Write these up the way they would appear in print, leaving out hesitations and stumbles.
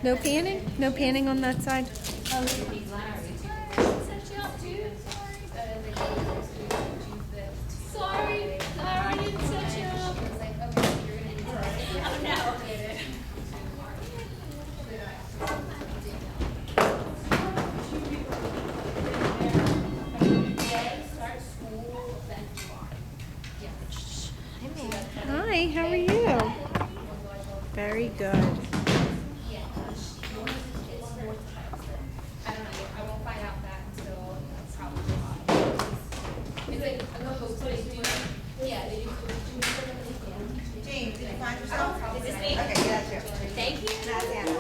No panning? No panning on that side? Sorry, I didn't set you up. Oh no. Hi, how are you? Very good. James, did you find yourself? Is this me? Okay, yeah, that's you. Thank you. That's Anna. As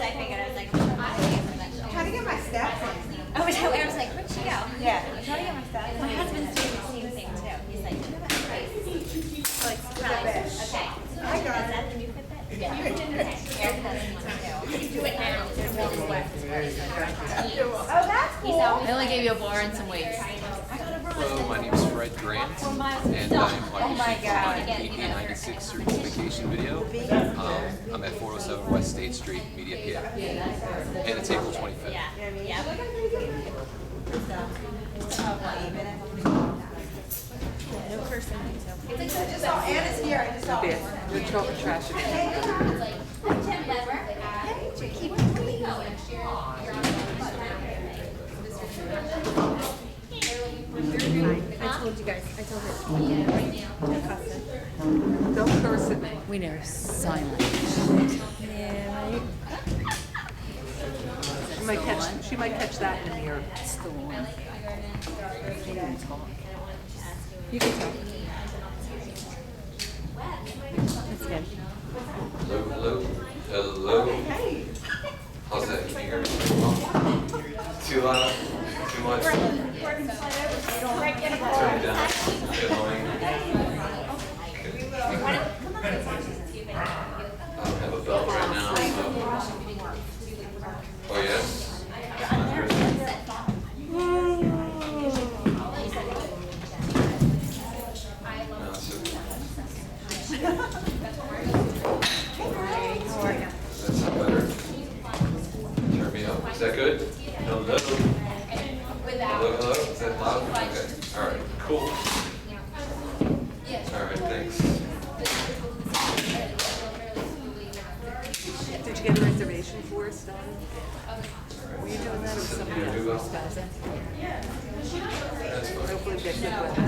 I figured, I was like, I don't get from that. I'm trying to get my steps in. I was like, where'd she go? Yeah, I'm trying to get my steps in. My husband's doing the same thing too. He's like, you know what? Like, surprise. Okay. I got Is that the new Fitbit? Yeah. Eric has one too. Do it now. They're really wet. Oh, that's cool. I only gave you a bar and some weights. Hello, my name is Fred Grant, and I'm auditioning for the EP96 certification video. I'm at 407 West State Street, Media PA, and it's April 25th. Yeah. Yeah. No cursing. I just saw Anna's here. I just saw her. You're talking trash again. It's like, Tim Weber. Hey, keep it going. I told you guys. I told her. No cussing. Don't curse at me. We never silent. Yeah, right. She might catch that in the mirror. It's the one. You can tell. That's good. Hello, hello, hello. How's that? Can you hear me? Too loud? Too much? Turn it down. Good morning. I don't have a belt right now, so. Oh, yes? No, it's okay. That's not better. Turn me up. Is that good? Hello? Hello, hello? Is that loud? Okay. All right. Cool. All right. Thanks. Did you get a reservation for us, Don? Were you doing that or somebody else? That's fine. Hopefully we get good weather.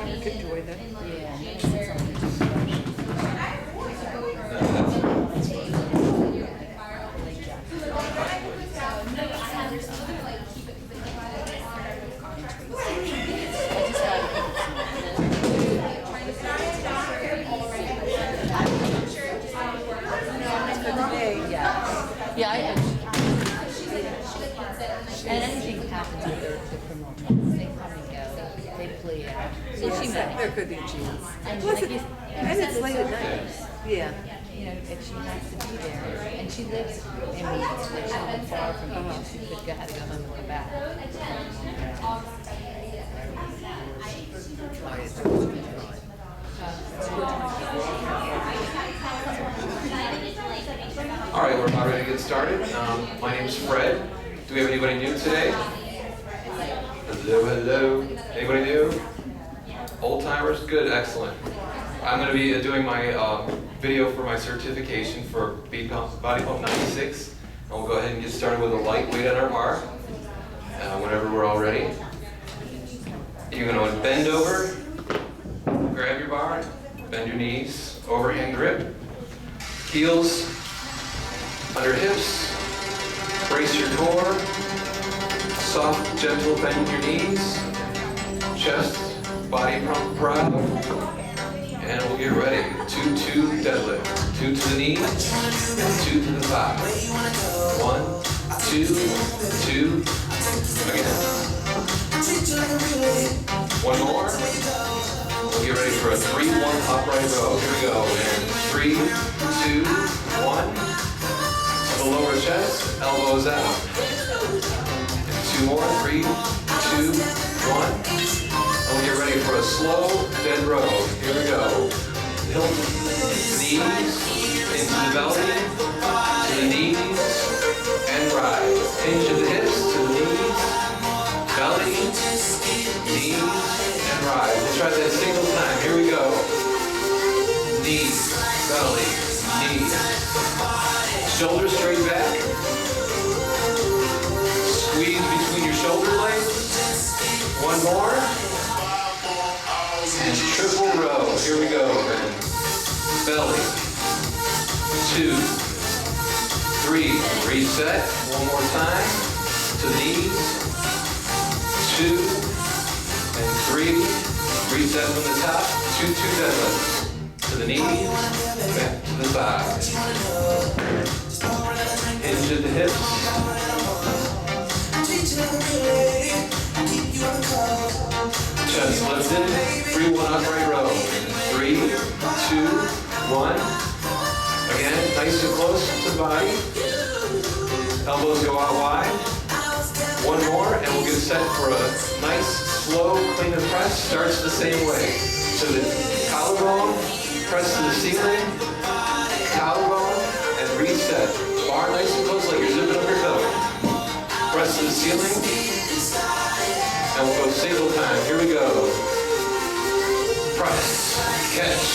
You could enjoy them. Yeah, and anything happens with the criminal trials, they come and go, they plea out. So she There might, could be a chance. and like you, And it's late at night. Yeah. you know, if she has to be there, and she lives in Meads, which isn't far from me, she could go, have to go home and go back. All right, we're about ready to get started. My name's Fred. Do we have anybody new today? Hello, hello. Anybody new? Old timers? Good, excellent. I'm going to be doing my video for my certification for Body Pump 96. And we'll go ahead and get started with a light weight on our bar. Whenever we're all ready. You're going to bend over, grab your bar, bend your knees, overhand grip, heels under hips, brace your core, soft, gentle bend your knees, chest, body pump proud, and we'll get ready. 2-2 deadlift. 2 to the knees, 2 to the thighs. 1, 2, 2, again. One more. We'll get ready for a 3-1 upright row. Here we go. And 3, 2, 1. The lower chest, elbows out. And 2 more, 3, 2, 1. And we'll get ready for a slow dead row. Here we go. Hilt, knees, into the belly, to the knees, and rise. Hinge of the hips, to the knees, belly, knees, and rise. We'll try that single time. Here we go. Knees, belly, knees. Shoulders straight back. Squeeze between your shoulder blades. 1 more. And triple row. Here we go. Belly. 2, 3. Reset. 1 more time. To knees. 2 and 3. Reset from the top. 2 deadlifts. To the knees. Back to the thighs. Hinge at the hips. Chest lifted. 3-1 upright row. 3, 2, 1. Again, nice and close to the body. Elbows go out wide. 1 more, and we'll get set for a nice, slow, clean and press. Starts the same way. So the collarbone, press to the ceiling, collarbone, and reset. Bar nice and close like you're zipping up your coat. Press to the ceiling, and we'll go single time. Here we go. Press, catch,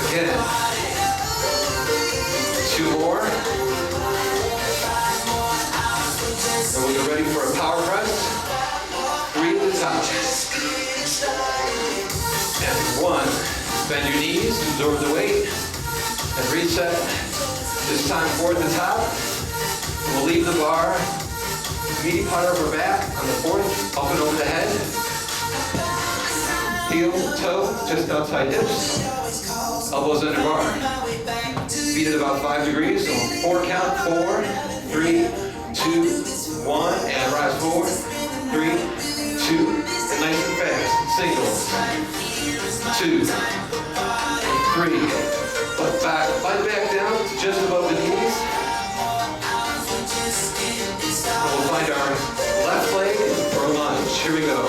again. 2 more. And we'll get ready for a power press. 3 to the top. And 1. Bend your knees, absorb the weight, and reset. This time 4 at the top. We'll leave the bar, meaty part of our back on the 4th, up and over the head. Heel, toe, just outside hips. Elbows under bar. Feet at about 5 degrees, so 4 count, 4, 3, 2, 1, and rise 4, 3, 2, and nice and fast. Singles. 2, 3. Butt back down to just above the knees. And we'll find our left leg for a lunge. Here we go.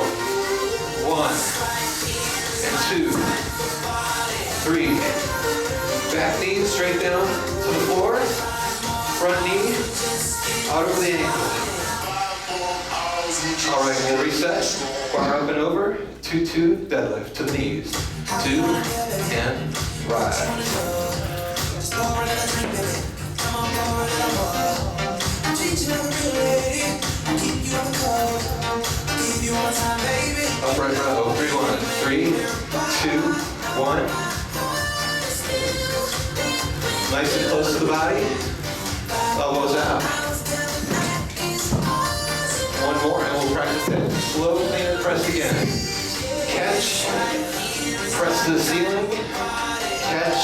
1, and 2, 3. Back knee straight down to the floor. Front knee out over the ankle. All right, we'll reset. Bar up and over. 2-2 deadlift to the knees. 2 and rise. Upright row. 3-1. 3, 2, 1. Nice and close to the body. Elbows out. 1 more, and we'll practice that. Slow, clean, and press again. Catch. Press to the ceiling. Catch.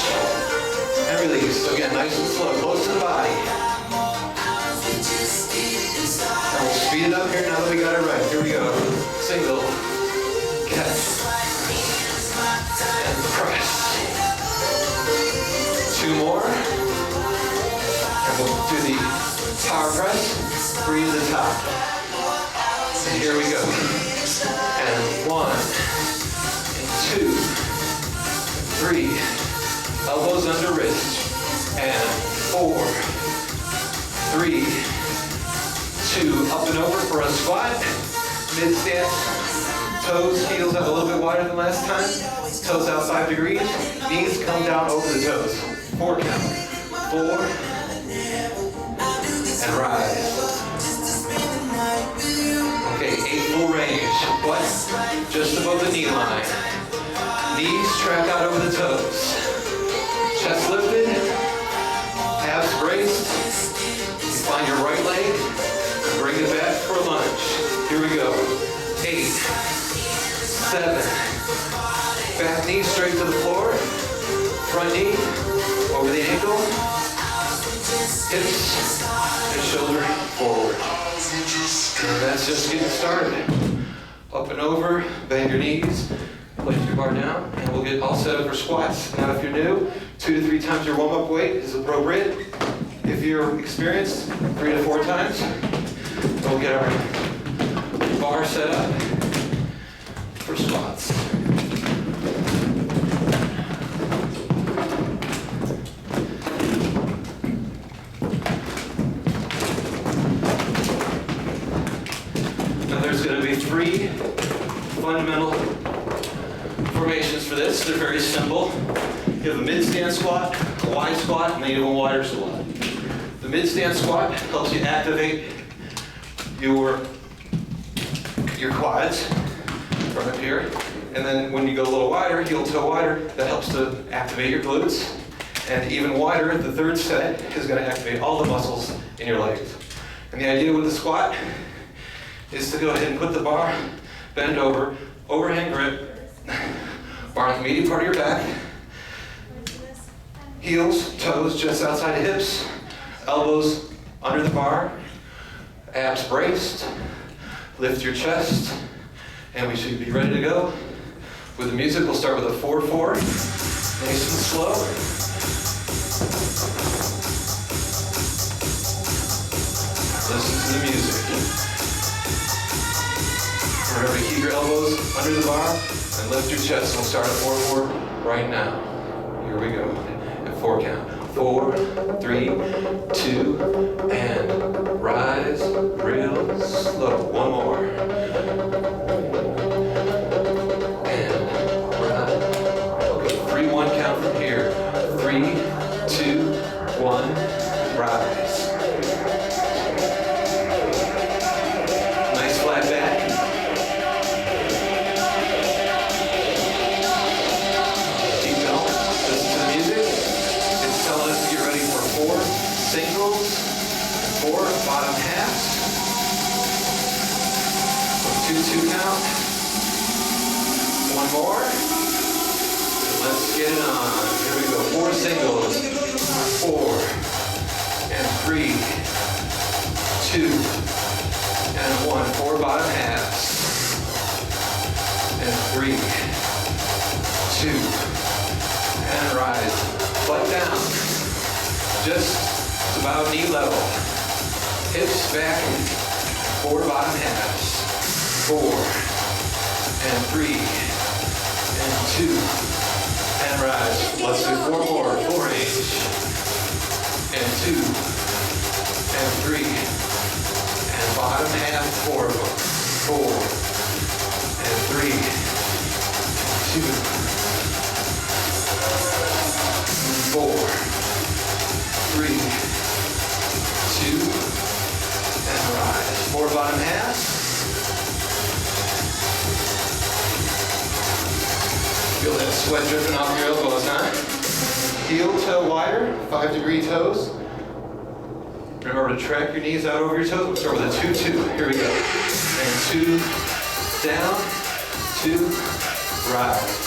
And release. So again, nice and slow. Close to the body. And we'll speed it up here now that we got it right. Here we go. Single. Catch. And press. 2 more. And we'll do the power press. 3 to the top. And here we go. And 1, and 2, 3. Elbows under wrist. And 4, 3, 2. Up and over for a squat. Mid stance. Toes, heels up a little bit wider than last time. Toes out 5 degrees. Knees come down over the toes. 4 count. 4. And rise. Okay, 8 full range. Butt just above the knee line. Knees track out over the toes. Chest lifted. Abs braced. You find your right leg and bring it back for a lunge. Here we go. 8, 7. Back knee straight to the floor. Front knee over the ankle. Hips and shoulder forward. And that's just getting started. Up and over, bend your knees, place your bar down, and we'll get all set up for squats. Now if you're new, 2 to 3 times your warm-up weight is appropriate. If you're experienced, 3 to 4 times. We'll get our bar set up for squats. Now there's going to be 3 fundamental formations for this. They're very simple. You have a mid-stand squat, a wide squat, and then you have a wider squat. The mid-stand squat helps you activate your quads right up here. And then when you go a little wider, heel toe wider, that helps to activate your glutes. And even wider, the third set is going to activate all the muscles in your legs. And the idea with the squat is to go ahead and put the bar, bend over, overhand grip, bar on the medium part of your back, heels, toes just outside the hips, elbows under the bar, abs braced, lift your chest, and we should be ready to go. With the music, we'll start with a 4-4, nice and slow. Listen to the music. Remember to keep your elbows under the bar and lift your chest. We'll start at 4-4 right now. Here we go. At 4 count. 4, 3, 2, and rise real slow. One more. And rise. Okay, 3-1 count from here. 3, 2, 1, rise. Nice flat back. Keep going. Listen to the music. It's telling us to get ready for 4 singles, 4 bottom halves. 2-2 count. 1 more. And let's get it on. Here we go. 4 singles. 4 and 3, 2 and 1. 4 bottom halves. And 3, 2 and rise. Butt down. Just about knee level. Hips back. 4 bottom halves. 4 and 3 and 2 and rise. Let's do 4 more. 4 range and 2 and 3 and bottom half. 4 of them. 4 and 3 and 2 and 4 3 2 and rise. 4 bottom halves. Feel that sweat dripping off your elbows, huh? Heel toe wider, 5-degree toes. Remember to track your knees out over your toes. We'll start with a 2-2. Here we go. And 2, down, 2, rise.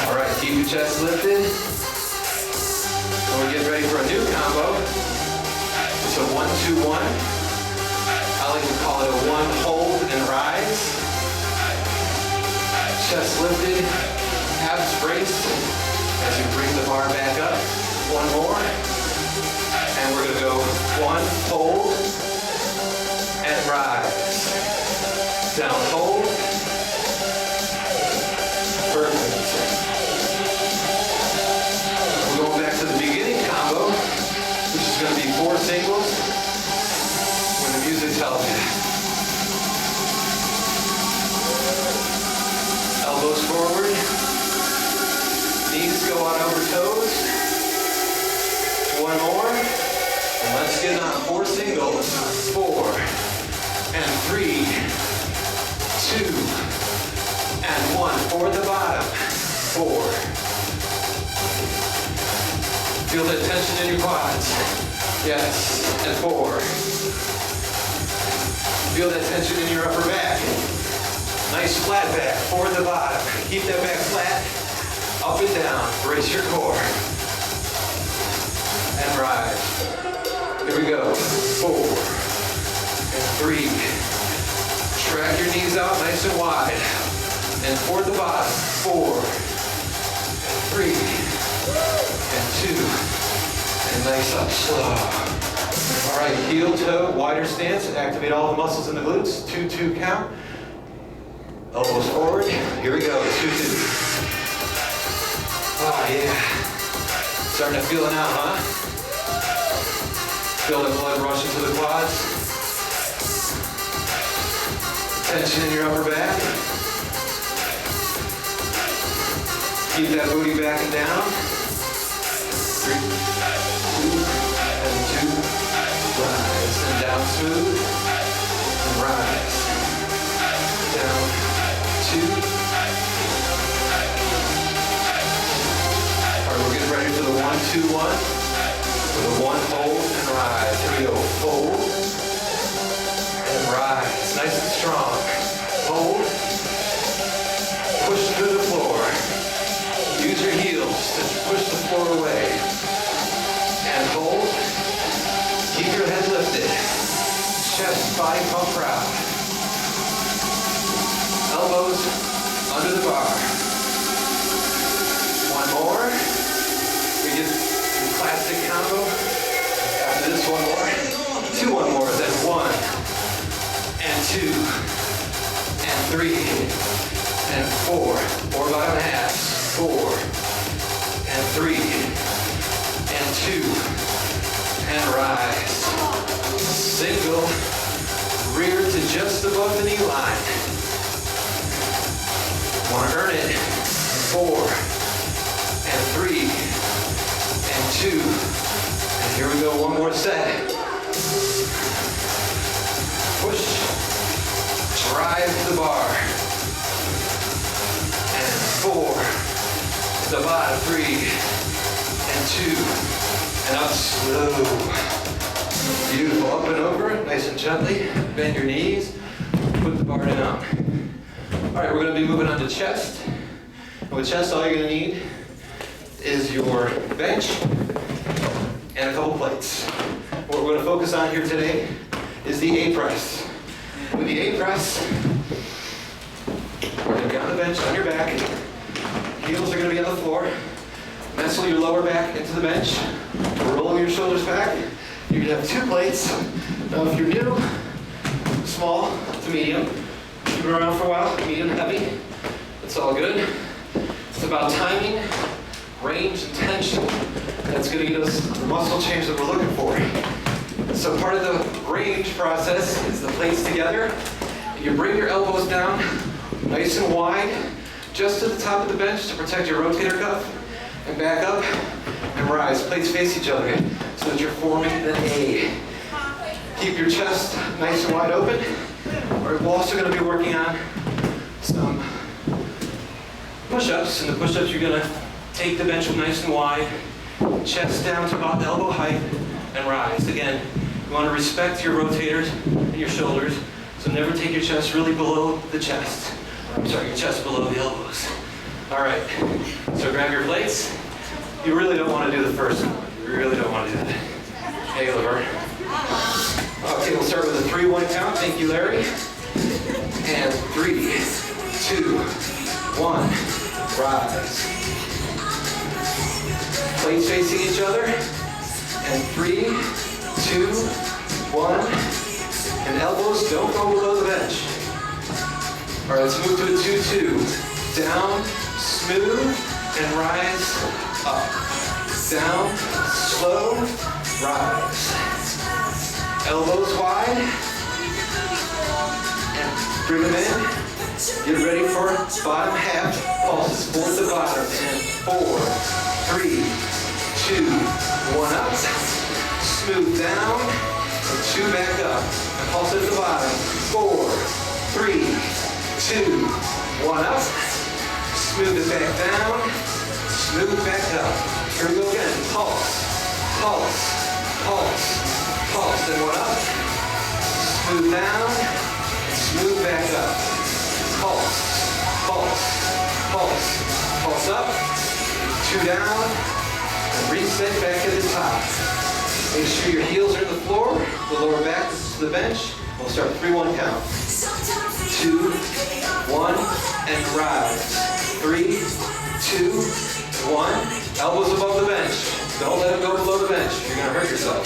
All right, keep your chest lifted. We're getting ready for a new combo. It's a 1-2-1. I like to call it a 1 hold and rise. Chest lifted, abs braced as you bring the bar back up. 1 more. And we're gonna go 1 hold and rise. Down hold. Perfect. We're going back to the beginning combo, which is going to be 4 singles when the music tells you. Elbows forward, knees go out over toes. 1 more, and let's get on 4 singles. 4 and 3, 2 and 1 for the bottom. 4. Feel that tension in your quads. Yes, and 4. Feel that tension in your upper back. Nice flat back, forward the bottom. Keep that back flat, up and down. Brace your core. And rise. Here we go. 4 and 3. Track your knees out nice and wide. And forward the bottom. 4 3, and 2, and nice up, slow. All right, heel, toe, wider stance, activate all the muscles in the glutes, 2-2 count. Elbows forward, here we go, 2-2. Oh yeah, starting to feel it now, huh? Feel the blood rush into the quads. Tension in your upper back. Keep that booty back and down. 3, 2, and 2. Rise and down smooth. And rise. Down. 2. All right, we're getting ready for the 1-2-1. With a 1, hold, and rise. Here we go. Hold. And rise. Nice and strong. Hold. Push through the floor. Use your heels to push the floor away. And hold. Keep your head lifted. Chest, body pump proud. Elbows under the bar. One more. We get the classic combo. After this, one more. 2 one more. Then 1, and 2, and 3, and 4. 4 bottom half. 4, and 3, and 2, and rise. Single, rear to just above the knee line. Want to earn it. 4, and 3, and 2, and here we go, one more set. Push, drive the bar. And 4, the bottom, 3, and 2, and up slow. Beautiful, up and over, nice and gently. Bend your knees, put the bar down. All right, we're gonna be moving on to chest. And with chest, all you're gonna need is your bench and a couple plates. What we're gonna focus on here today is the A press. With the A press, we're gonna be on the bench, on your back. Heels are gonna be on the floor. Nestle your lower back into the bench. Roll your shoulders back. You're gonna have 2 plates. Now if you're new, small to medium, you've been around for a while, medium, heavy, it's all good. It's about timing, range, and tension. That's gonna get us the muscle change that we're looking for. So part of the range process is the plates together. You bring your elbows down, nice and wide, just to the top of the bench to protect your rotator cuff, and back up, and rise. Plates face each other so that you're forming an A. Keep your chest nice and wide open. We're also going to be working on some push-ups. In the push-ups, you're going to take the bench nice and wide, chest down to about elbow height, and rise. Again, you want to respect your rotators and your shoulders, so never take your chest really below the chest. Your chest below the elbows. All right, so grab your plates. You really don't want to do the first one. You really don't want to do that. Hey, Liver. Okay, we'll start with a 3-1 count. Thank you, Larry. And 3, 2, 1, rise. Plates facing each other. And 3, 2, 1. And elbows don't go below the bench. All right, let's move to a 2-2. Down, smooth, and rise up. Down, slow, rise. Elbows wide. And bring them in. Get ready for bottom half pulses. 4 to the bottom. And 4, 3, 2, 1 up. Smooth down. And 2 back up. And pulse at the bottom. 4, 3, 2, 1 up. Smooth it back down. Smooth back up. Here we go again. Pulse, pulse, pulse, pulse. Then 1 up. Smooth down. Smooth back up. Pulse, pulse, pulse, pulse up. 2 down. And reset back at the top. Make sure your heels are in the floor. The lower back is to the bench. We'll start 3-1 count. 2, 1, and rise. 3, 2, 1. Elbows above the bench. Don't let them go below the bench. You're going to hurt yourself.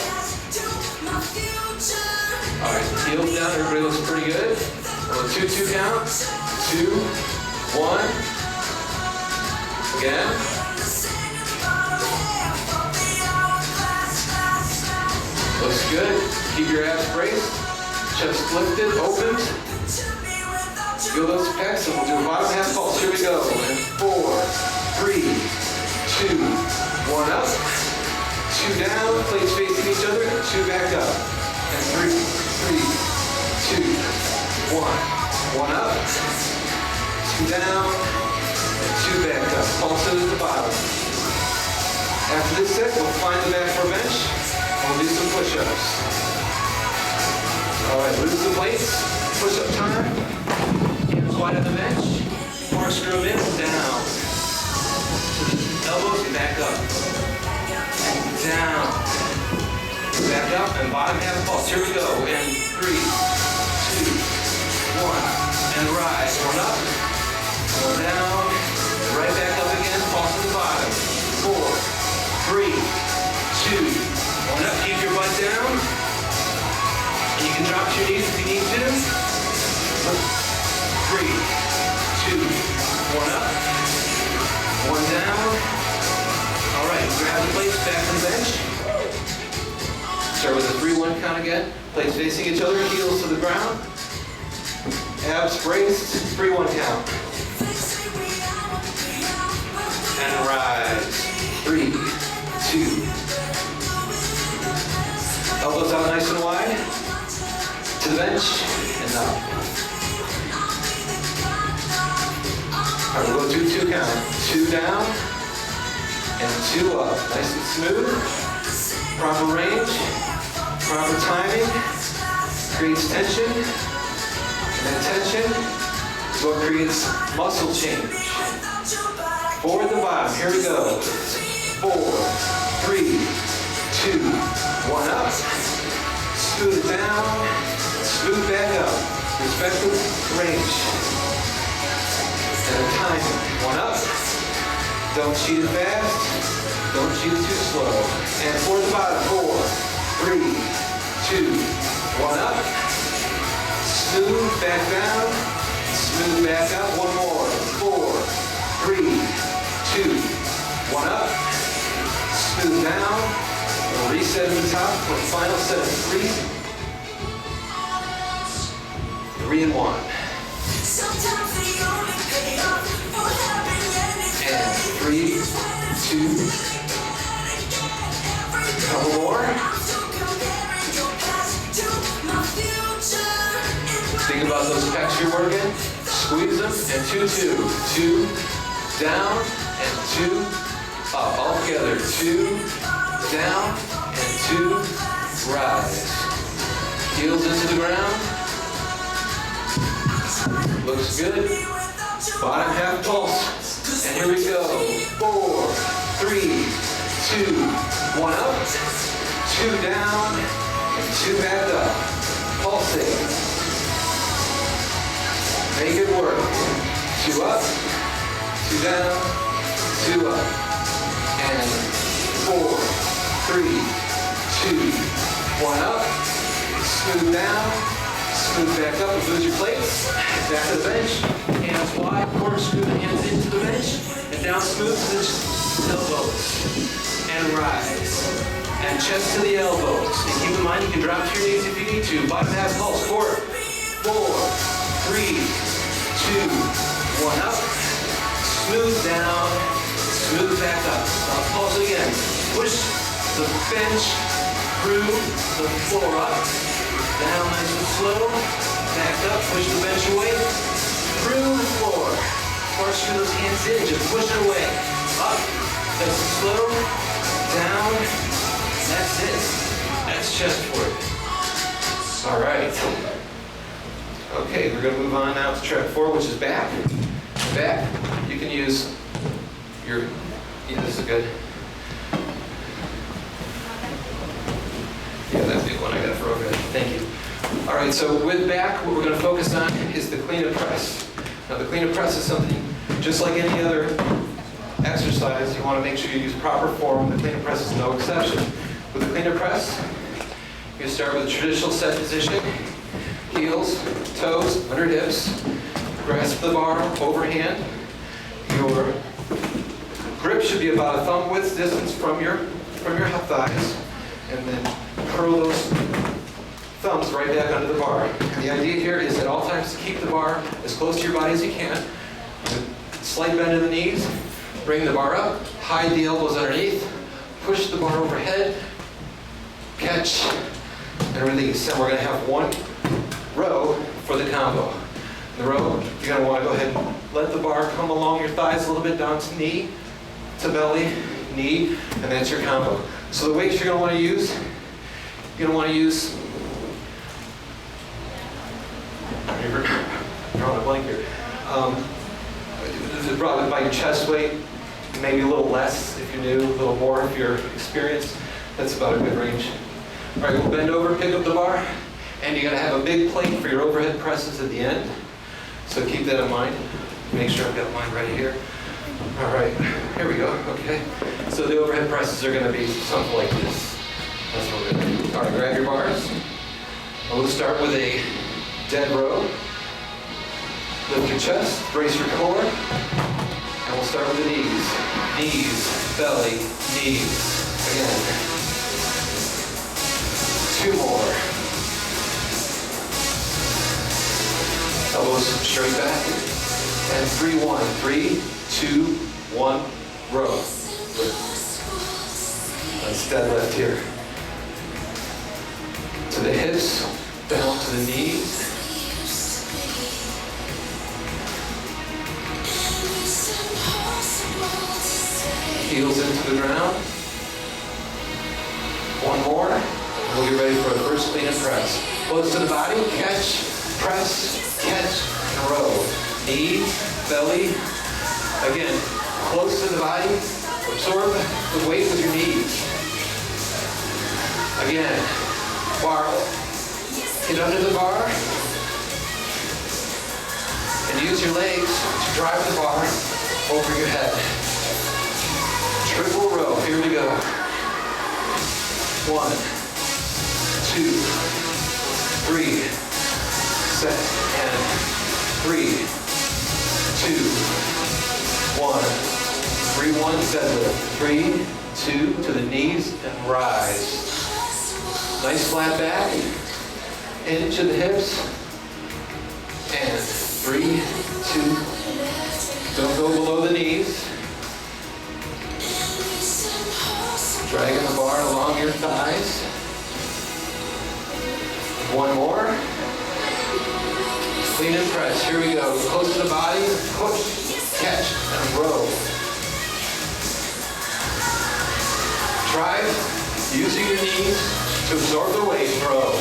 All right, heels down. Everybody looks pretty good. A 2-2 count. 2, 1. Again. Looks good. Keep your abs braced. Chest lifted, opened. Feel those pecs, and we'll do a bottom half pulse. Here we go. And 4, 3, 2, 1 up. 2 down. Plates facing each other. 2 back up. And 3, 2, 1. 1 up. 2 down. And 2 back up. Pulses at the bottom. After this set, we'll find the back for a bench. We'll do some push-ups. All right, lose the plates. Push-up time. Hands wide on the bench. Corkscrew them in, down. Elbows, back up. Down. Back up, and bottom half pulse. Here we go. And 3, 2, 1. And rise. 1 up. 1 down. And right back up again. Pulse to the bottom. 4, 3, 2, 1 up. Keep your butt down. And you can drop to your knees if you need to. 3, 2, 1 up. 1 down. All right, grab the plates back to the bench. Start with a 3-1 count again. Plates facing each other, heels to the ground. Abs braced, 3-1 count. And rise. 3, 2. Elbows out nice and wide. To the bench and up. All right, we'll go 2-2 count. 2 down and 2 up. Nice and smooth. Proper range. Proper timing. Creates tension. And that tension is what creates muscle change. Forward the bottom. Here we go. 4, 3, 2, 1 up. Smooth it down. Smooth back up. Respect the range. And timing. 1 up. Don't cheat it fast. Don't cheat it too slow. And forward the bottom. 4, 3, 2, 1 up. Smooth back down. Smooth back up. 1 more. 4, 3, 2, 1 up. Smooth down. We'll reset at the top for a final set of 3. 3 and 1. And 3, 2. Couple more. Think about those pecs you're working. Squeeze them. And 2, 2. 2 down and 2 up. All together. 2 down and 2 rise. Heels into the ground. Looks good. Bottom half pulse. And here we go. 4, 3, 2, 1 up. 2 down and 2 back up. Pulsing. Make it work. 2 up, 2 down, 2 up. And 4, 3, 2, 1 up. Smooth down, smooth back up. Move your plates. Back to the bench. Hands wide. Corkscrew the hands into the bench. And down smooth to the elbows. And rise. And chest to the elbows. And keep in mind you can drop to your knees if you need to. Bottom half pulse. 4, 4, 3, 2, 1 up. Smooth down. Smooth back up. Now pulse again. Push the bench through the floor up. Down nice and slow. Back up. Push the bench away. Through the floor. Corkscrew those hands in. Just push it away. Up. Nice and slow. Down. That's it. That's chest work. All right. Okay, we're going to move on now to track 4, which is back. Back, you can use your, yeah, this is good. Yeah, that's the one I got for overhead. Thank you. All right, so with back, what we're going to focus on is the clean and press. Now, the clean and press is something just like any other exercise, you want to make sure you use proper form. The clean and press is no exception. With the clean and press, you start with a traditional set position, heels, toes, under hips, grasp the bar overhand. Your grip should be about a thumb width distance from your thighs, and then curl those thumbs right back under the bar. And the idea here is at all times to keep the bar as close to your body as you can. Slight bend in the knees, bring the bar up, hide the elbows underneath, push the bar overhead, catch, and release. And we're going to have one row for the combo. In the row, you're going to want to go ahead and let the bar come along your thighs a little bit down to knee, to belly, knee, and that's your combo. So the weights you're going to want to use, you're going to want to use, drawing a blank here. Probably by your chest weight, maybe a little less if you're new, a little more if you're experienced. That's about a good range. All right, we'll bend over, pick up the bar, and you're going to have a big plate for your overhead presses at the end. So keep that in mind. Make sure I've got mine right here. All right, here we go. Okay. So the overhead presses are going to be something like this. That's what we're going to do. All right, grab your bars. And we'll start with a dead row. Lift your chest, brace your core, and we'll start with the knees. Knees, belly, knees. Again. 2 more. Elbows straight back. And 3, 1. 3, 2, 1, row. Let's deadlift here. To the hips, down to the knees. Heels into the ground. 1 more. And we'll get ready for the first clean and press. Close to the body, catch, press, catch, and row. Knee, belly. Again, close to the body. Absorb the weight with your knees. Again, bar. Get under the bar. And use your legs to drive the bar over your head. Triple row, here we go. 1, 2, 3, set, and 3, 2, 1. 3, 1, deadlift. 3, 2, to the knees, and rise. Nice flat back, into the hips, and 3, 2, don't go below the knees. Dragging the bar along your thighs. 1 more. Clean and press. Here we go. Close to the body. Push, catch, and row. Try using your knees to absorb the weight and row.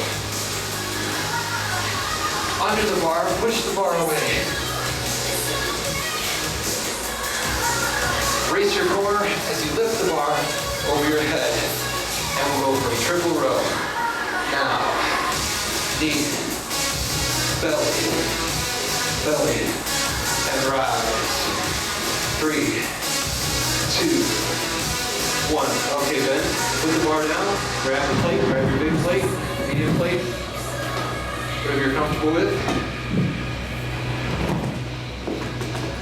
Under the bar, push the bar away. Brace your core as you lift the bar over your head. And we'll go for a triple row. Now, knee, belly, belly, and rise. 3, 2, 1. Okay, Ben, put the bar down, grab the plate, grab your big plate, medium plate, whatever you're comfortable with.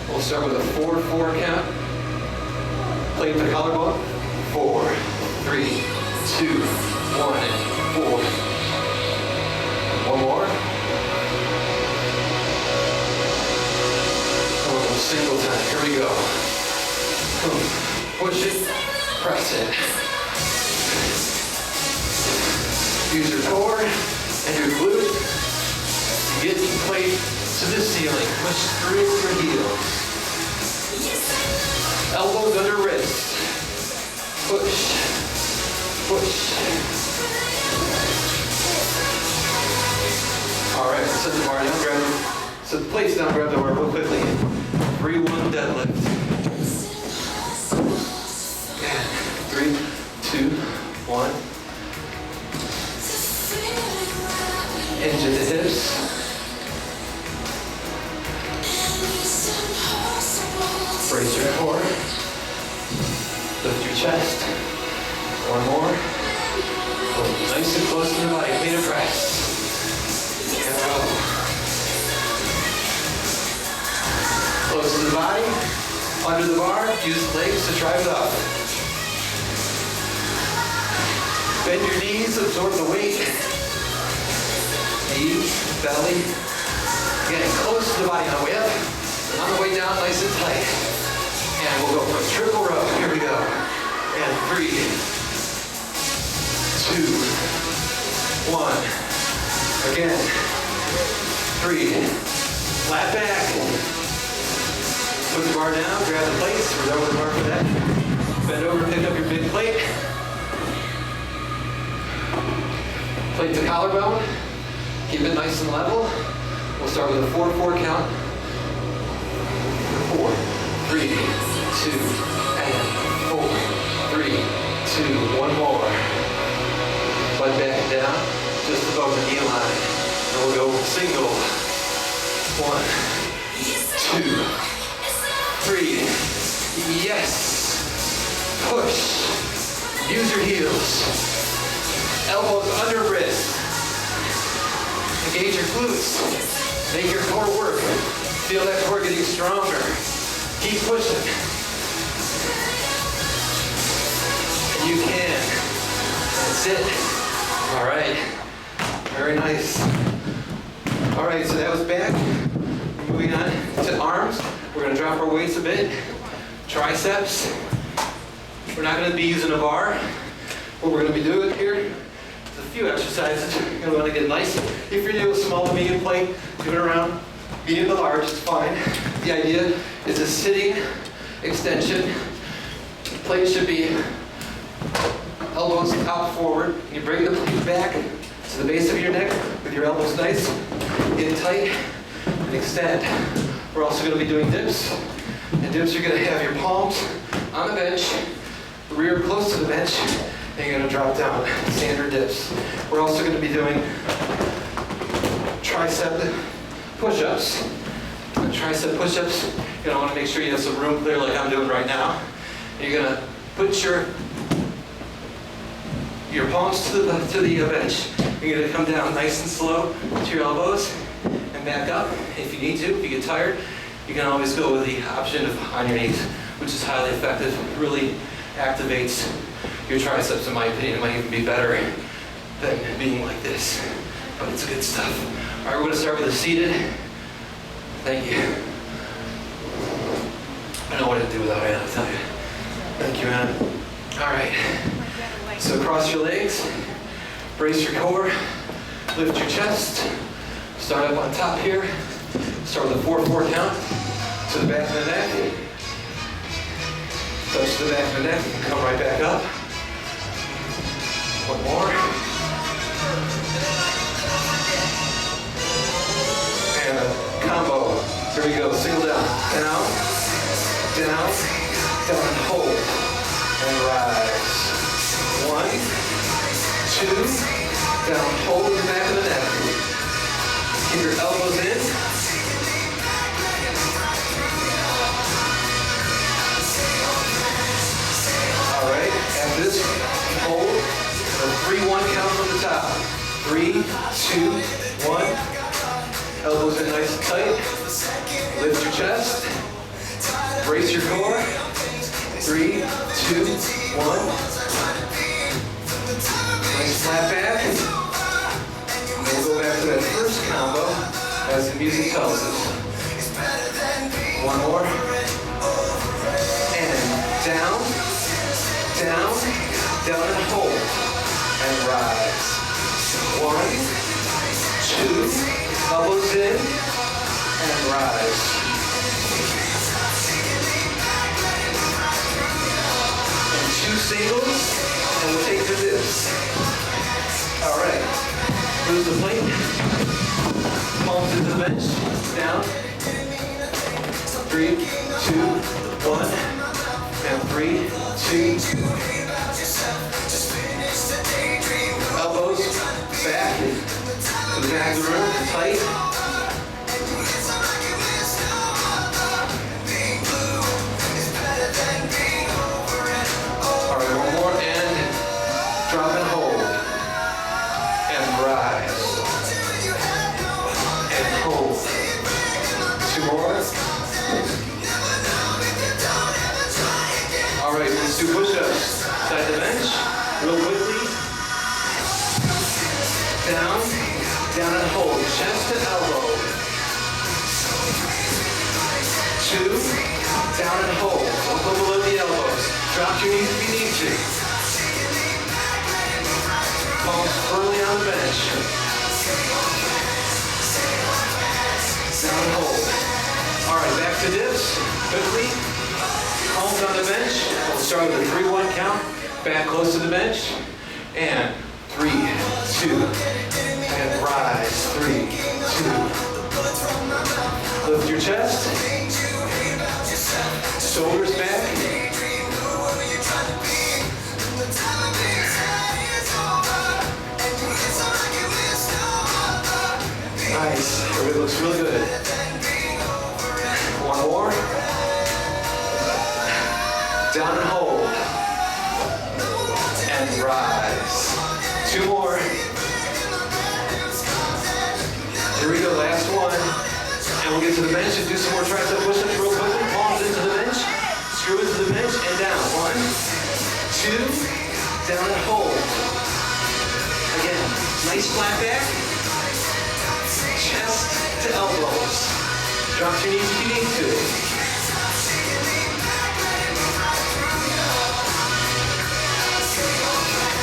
We'll start with a 4-4 count. Plate the collarbone. 4, 3, 2, 1, and 4. 1 more. And we'll go single time. Here we go. Push it, press it. Use your core and your glute to get the plate to the ceiling. Push through your heels. Elbows under wrists. Push, push. All right, set the bar down, grab it. Set the plates down, grab the bar real quickly. 3, 1, deadlift. And 3, 2, 1. Into the hips. Brace your core. Close to the body, under the bar, use the legs to drive it up. Bend your knees, absorb the weight. Knees, belly. Getting close to the body on the way up. On the way down, nice and tight. And we'll go for a triple row. Here we go. And 3, 2, 1. Again. 3. Flat back. Put the bar down, grab the plates. We're over the bar for that. Bend over, pick up your big plate. Plate to collarbone. Keep it nice and level. We'll start with a 4-4 count. 4, 3, 2, and 4, 3, 2, one more. Butt back down, just above the knee line. And we'll go single. 1, 2, 3. Yes. Push. Use your heels. Elbows under wrist. Engage your glutes. Make your core work. Feel that core getting stronger. Keep pushing. And you can. That's it. All right. Very nice. All right, so that was back. Moving on to arms. We're going to drop our weights a bit. Triceps. We're not going to be using a bar. What we're going to be doing here is a few exercises. You're going to want to get nice. If you're doing a small to medium plate, do it around medium to large, it's fine. The idea is a sitting extension. The plate should be elbows top forward. You bring the plate back to the base of your neck with your elbows nice, in tight, and extend. We're also going to be doing dips. And dips, you're going to have your palms on the bench, rear close to the bench, and you're going to drop down. Standard dips. We're also going to be doing tricep push-ups. Tricep push-ups, you're going to want to make sure you have some room clear like I'm doing right now. You're going to put your palms to the bench. You're going to come down nice and slow to your elbows and back up. If you need to, if you get tired, you can always go with the option of on your knees, which is highly effective. It really activates your triceps, in my opinion. It might even be better than being like this, but it's good stuff. All right, we're going to start with a seated. Thank you. I know what to do without Anna, I'll tell you. Thank you, Anna. All right. So cross your legs, brace your core, lift your chest. Start up on top here. Start with a 4-4 count to the back of the neck. Touch the back of the neck and come right back up. One more. And a combo. Here we go. Single down. Down, down, down, and hold. And rise. 1, 2, down, hold the back of the neck. Keep your elbows in. All right, after this, hold. A 3-1 count from the top. 3, 2, 1. Elbows in nice and tight. Lift your chest. Brace your core. 3, 2, 1. Nice flat back. And we'll go back to that first combo as the music tells us. One more. And down, down, down and hold. And rise. 1, 2, elbows in, and rise. And 2 singles, and we'll take the dips. All right, move the plate, palms to the bench, down. 3, 2, 1, and 3, 2. Elbows back, to the back of the room, tight. All right, one more, and drop and hold. And rise. And hold. 2 more. Down and hold. Don't go below the elbows. Drop your knees if you need to. Palms firmly on the bench. Down and hold. All right, back to dips. Quickly. Palms on the bench. We'll start with a 3-1 count. Back close to the bench. And 3, 2. And rise. 3, 2. Lift your chest. Shoulders back. Nice. It looks really good. One more. Down and hold. And rise. 2 more. Here we go, last one. And we'll get to the bench and do some more tricep push-ups real quickly. Palms into the bench. Screw into the bench and down. 1, 2, down and hold. Again, nice flat back. Chest to elbows. Drop your knees if you need to.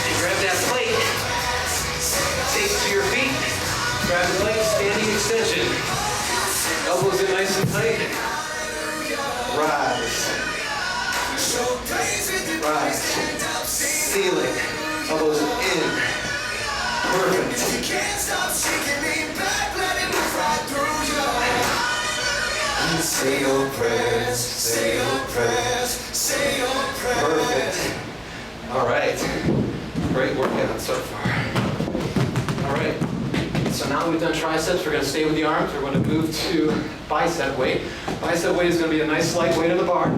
And grab that plate. Take it to your feet. Grab the plate, standing extension. Elbows in nice and tight. Rise. Rise. Ceiling. Elbows in. Perfect. Say your prayers, say your prayers, say your prayers. Perfect. All right. Great workout so far. All right. So now we've done triceps, we're going to stay with the arms. We're going to move to bicep weight. Bicep weight is going to be a nice light weight on the bar,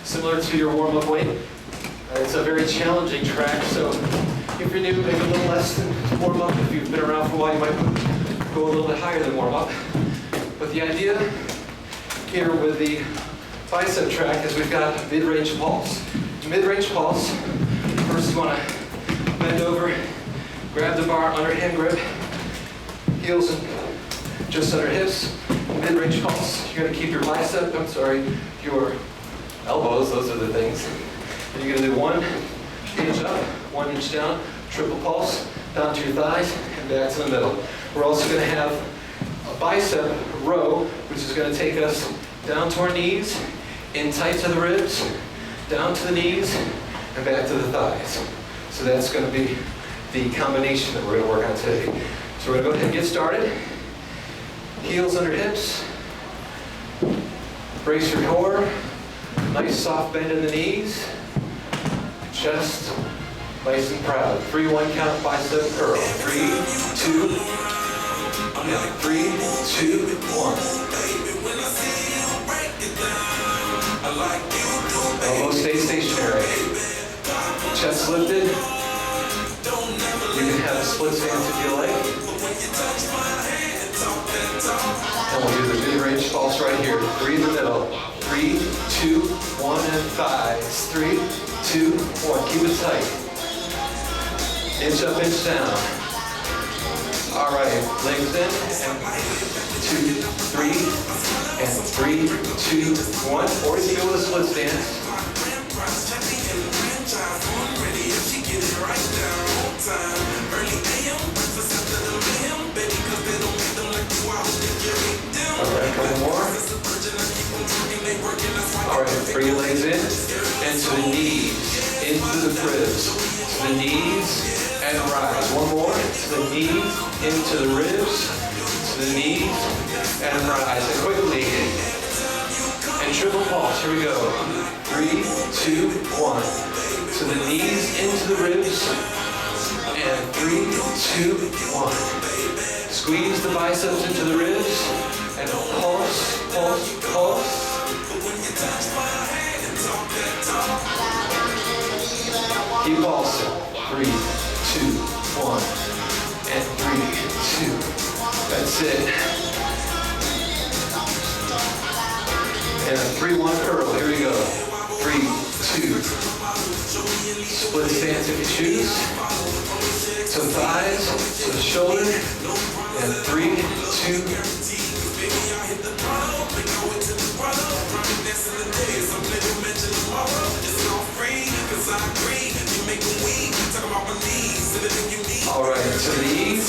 similar to your warm-up weight. It's a very challenging track, so if you're new, maybe a little less than warm-up. If you've been around for a while, you might go a little bit higher than warm-up. But the idea here with the bicep track is we've got mid-range pulse. Mid-range pulse, first you want to bend over, grab the bar, underhand grip, heels and just under hips, mid-range pulse. You're going to keep your your elbows, those are the things. And you're going to do 1 inch up, 1 inch down, triple pulse, down to your thighs, and back to the middle. We're also going to have a bicep row, which is going to take us down to our knees, in tight to the ribs, down to the knees, and back to the thighs. So that's going to be the combination that we're going to work on today. So we're going to go ahead and get started. Heels under hips. Brace your core. Nice soft bend in the knees. Chest nice and proud. 3-1 count bicep curl. 3, 2, and 3, 2, 1. Elbows stay stationary. Chest lifted. You can have a split stance if you like. And we'll do the mid-range pulse right here. 3 in the middle. 3, 2, 1, and thighs. 3, 2, 1. Keep it tight. Inch up, inch down. All right, legs in. And 2, 3, and 3, 2, 1. Or you can go with a split stance. Alright, couple more. Alright, bring your legs in, and to the knees, into the ribs, to the knees, and rise. One more, to the knees, into the ribs, to the knees, and rise. And quickly, and triple pulse, here we go. 3, 2, 1. To the knees, into the ribs, and 3, 2, 1. Squeeze the biceps into the ribs, and pulse, pulse, pulse. Keep pulsing. 3, 2, 1, and 3, 2. That's it. And a 3-1 curl. Here we go. 3, 2. Split stance if you choose. To the thighs, to the shoulder, and 3, 2. All right, to the knees.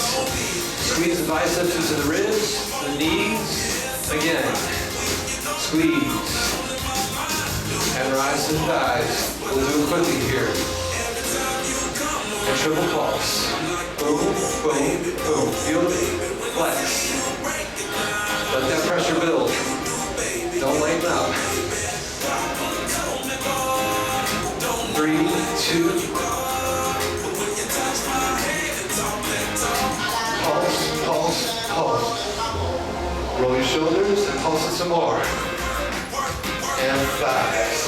Squeeze the biceps into the ribs, the knees. Again. Squeeze. And rise to the thighs. We'll do it quickly here. And triple pulse. Boom, boom, boom. Feel the flex. Let that pressure build. Don't lighten up. 3, 2. Pulse, pulse, pulse. Roll your shoulders and pulse it some more. And thighs.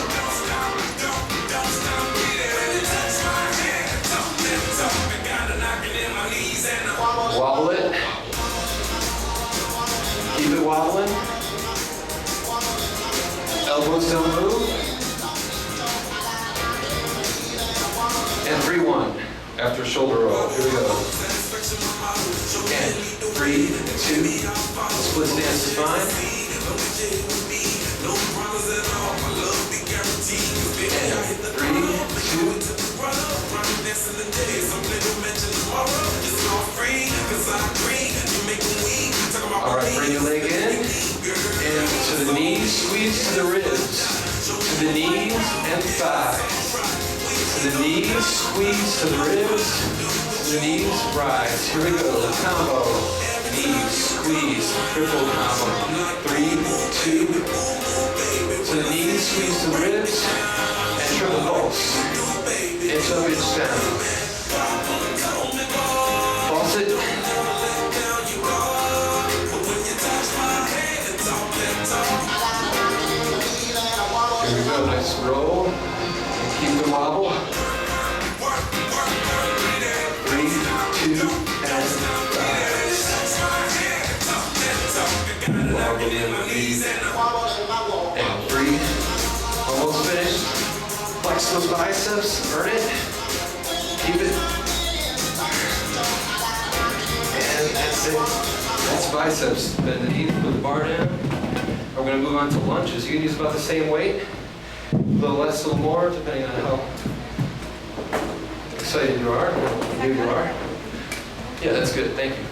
Wobble it. Keep it wobbling. Elbows don't move. And 3, 1. After shoulder roll. Here we go. And 3, 2. Split stance is fine. And 3, 2. All right, bring your leg in. And to the knees, squeeze to the ribs. To the knees and thighs. To the knees, squeeze to the ribs. To the knees, rise. Here we go. Combo. Knees, squeeze. Triple combo. 3, 2. To the knees, squeeze to the ribs. And triple pulse. Inch up, inch down. Pulse it. Here we go. Nice roll. And keep the wobble. 3, 2, and rise. Wobble in the knees. And 3. Almost finished. Flex those biceps. Earn it. Keep it. And that's it. That's biceps. Bend the knees, put the bar down. We're going to move on to lunges. You can use about the same weight. A little less, a little more, depending on how excited you are, how new you are. Yeah, that's good. Thank you.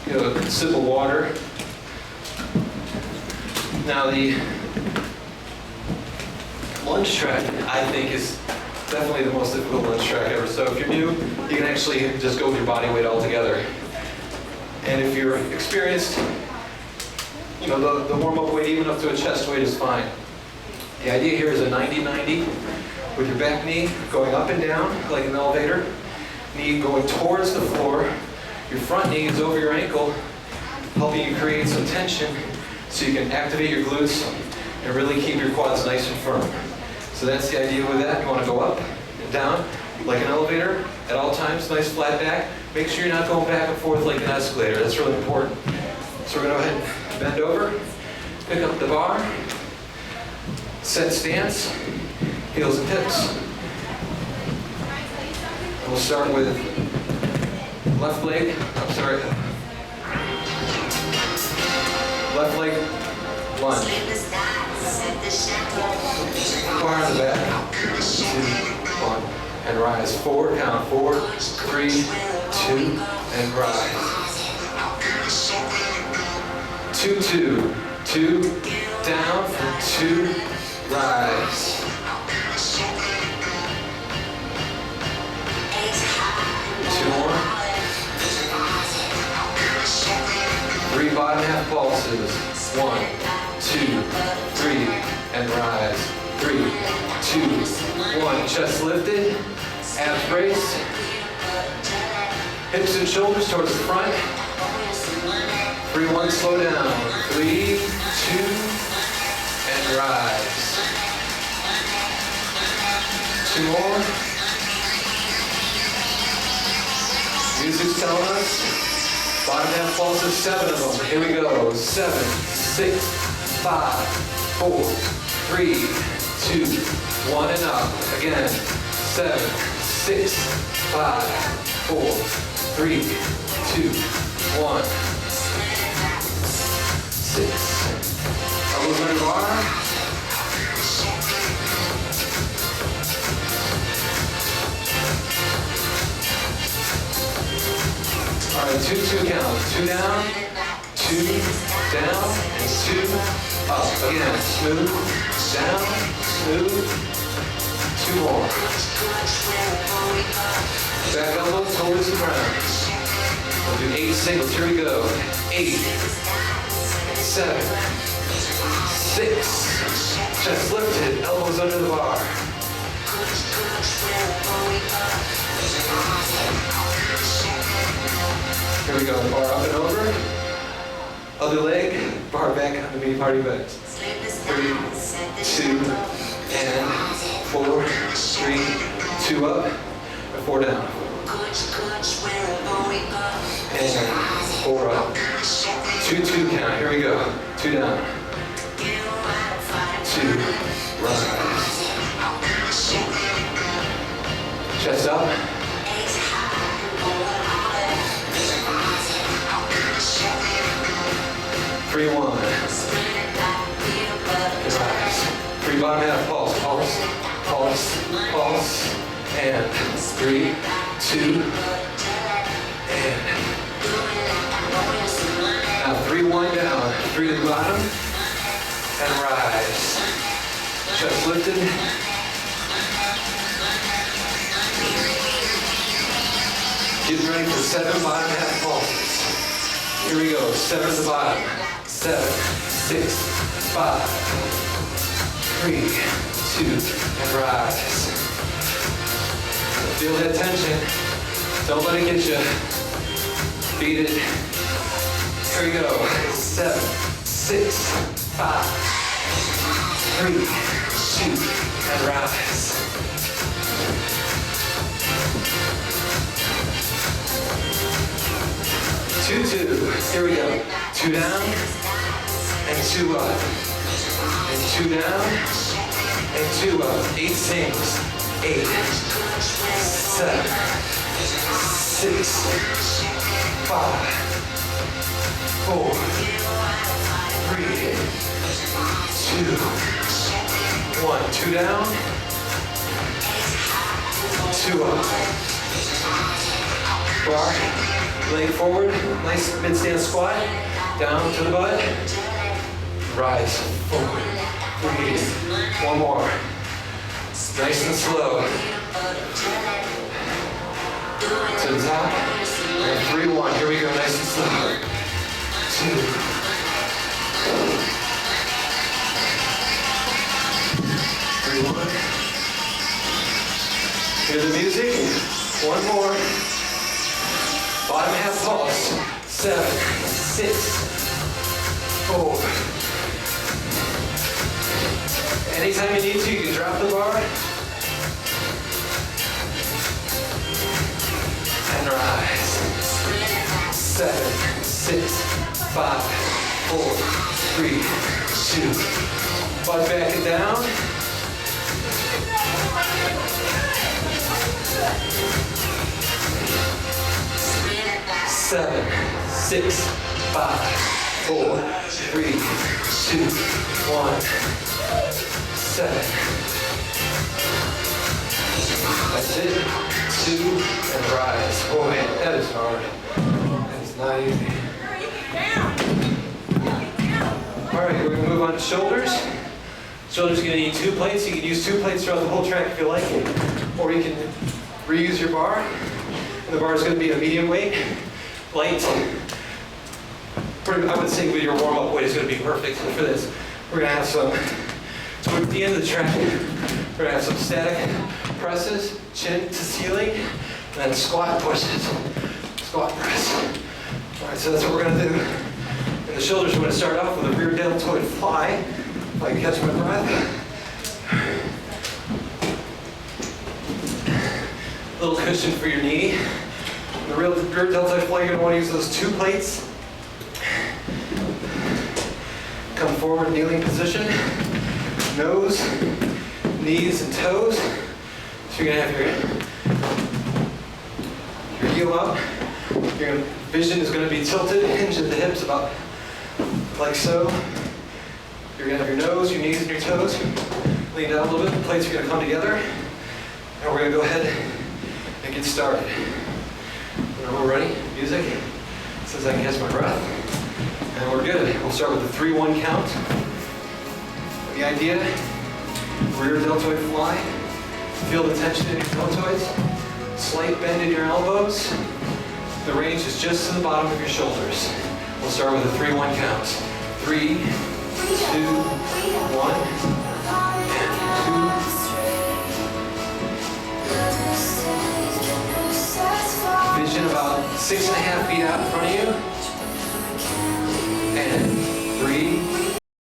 You know, a sip of water. Now the lunge track, I think, is definitely the most difficult lunge track ever. So if you're new, you can actually just go with your body weight altogether. And if you're experienced, you know, the warm-up weight, even up to a chest weight, is fine. The idea here is a 90-90 with your back knee going up and down like an elevator, knee going towards the floor, your front knee is over your ankle, helping you create some tension so you can activate your glutes and really keep your quads nice and firm. So that's the idea with that. You want to go up and down like an elevator at all times, nice flat back. Make sure you're not going back and forth like an escalator. That's really important. So we're going to go ahead and bend over, pick up the bar, set stance, heels and hips. And we'll start with left leg, left leg lunge. Bar in the back, 2, 1, and rise. 4, count, 4, 3, 2, and rise. 2, 2, 2, down, 2, rise. 2 more. 3 bottom half pulses. 1, 2, 3, and rise. 3, 2, 1. Chest lifted, abs braced. Hips and shoulders towards the front. 3, 1, slow down. 3, 2, and rise. 2 more. Music's telling us. Bottom half pulses, 7 of them. Here we go. 7, 6, 5, 4, 3, 2, 1, and up. Again. 7, 6, 5, 4, 3, 2, 1. 6. Elbows under bar. 2 down, 2 down, and 2 up. Again, smooth, down, smooth. 2 more. Back elbow towards the ground. We'll do 8 singles. Here we go. 8, 7, 6. Chest lifted, elbows under the bar. Here we go. Bar up and over. Other leg, bar back on the mini party beds. 3, 2, and 4, 3, 2 up, and 4 down. And 4 up. 2, 2 count. Here we go. 2 down. 2, rise. Chest up. 3, 1. And rise. 3 bottom half, pulse, pulse, pulse, pulse, and 3, 2, and now 3, 1 down, 3 to the bottom, and rise. Chest lifted. Getting ready for 7 bottom half pulses. Here we go, 7 to the bottom. 7, 6, 5, 3, 2, and rise. Feel that tension. Don't let it get you. Beat it. Here we go. 7, 6, 5, 3, 2, and rise. Two, 2. Here we go. 2 down and 2 up. And 2 down and 2 up. 8 sings. 8, 7, 6, 5, 4, 3, 2, 1. 2 down, 2 up. Bar, leg forward, nice mid-stand squat, down to the butt, rise, forward, breathe. 1 more. Nice and slow. To the top. And 3, 1. Here we go. Nice and slow. 2. 3, 1. Hear the music. 1 more. Bottom half pulse. 7, 6, 4. Anytime you need to, you can drop the bar. And rise. 7, 6, 5, 4, 3, 2. Butt back and down. Seven, 6, 5, 4, 3, 2, 1. 7. That's it. 2 and rise. Boy, that is hard. That is not easy. All right, we're gonna move on to shoulders. Shoulders are gonna need 2 plates. You can use 2 plates throughout the whole track if you like, or you can reuse your bar. And the bar is gonna be a medium weight, light. I would say with your warm-up weight is gonna be perfect for this. We're gonna have some. Towards the end of the track, we're gonna have some static presses, chin to ceiling, and then squat pushes, squat press. All right, so that's what we're gonna do. And the shoulders, we're gonna start off with a rear deltoid fly, if I can catch my breath. A little cushion for your knee. The rear deltoid fly, you're gonna wanna use those 2 plates. Come forward, kneeling position. Nose, knees, and toes. So you're gonna have your heel up. Your vision is gonna be tilted, hinge at the hips about like so. You're gonna have your nose, your knees, and your toes. Lean down a little bit. The plates are gonna come together. And we're gonna go ahead and get started. When we're ready, music. Since I can catch my breath. And we're good. We'll start with the 3-1 count. The idea, rear deltoid fly. Feel the tension in your deltoids. Slight bend in your elbows. The range is just to the bottom of your shoulders. We'll start with a 3-1 count. 3, 2, 1, and 2. Vision about 6.5 feet out in front of you.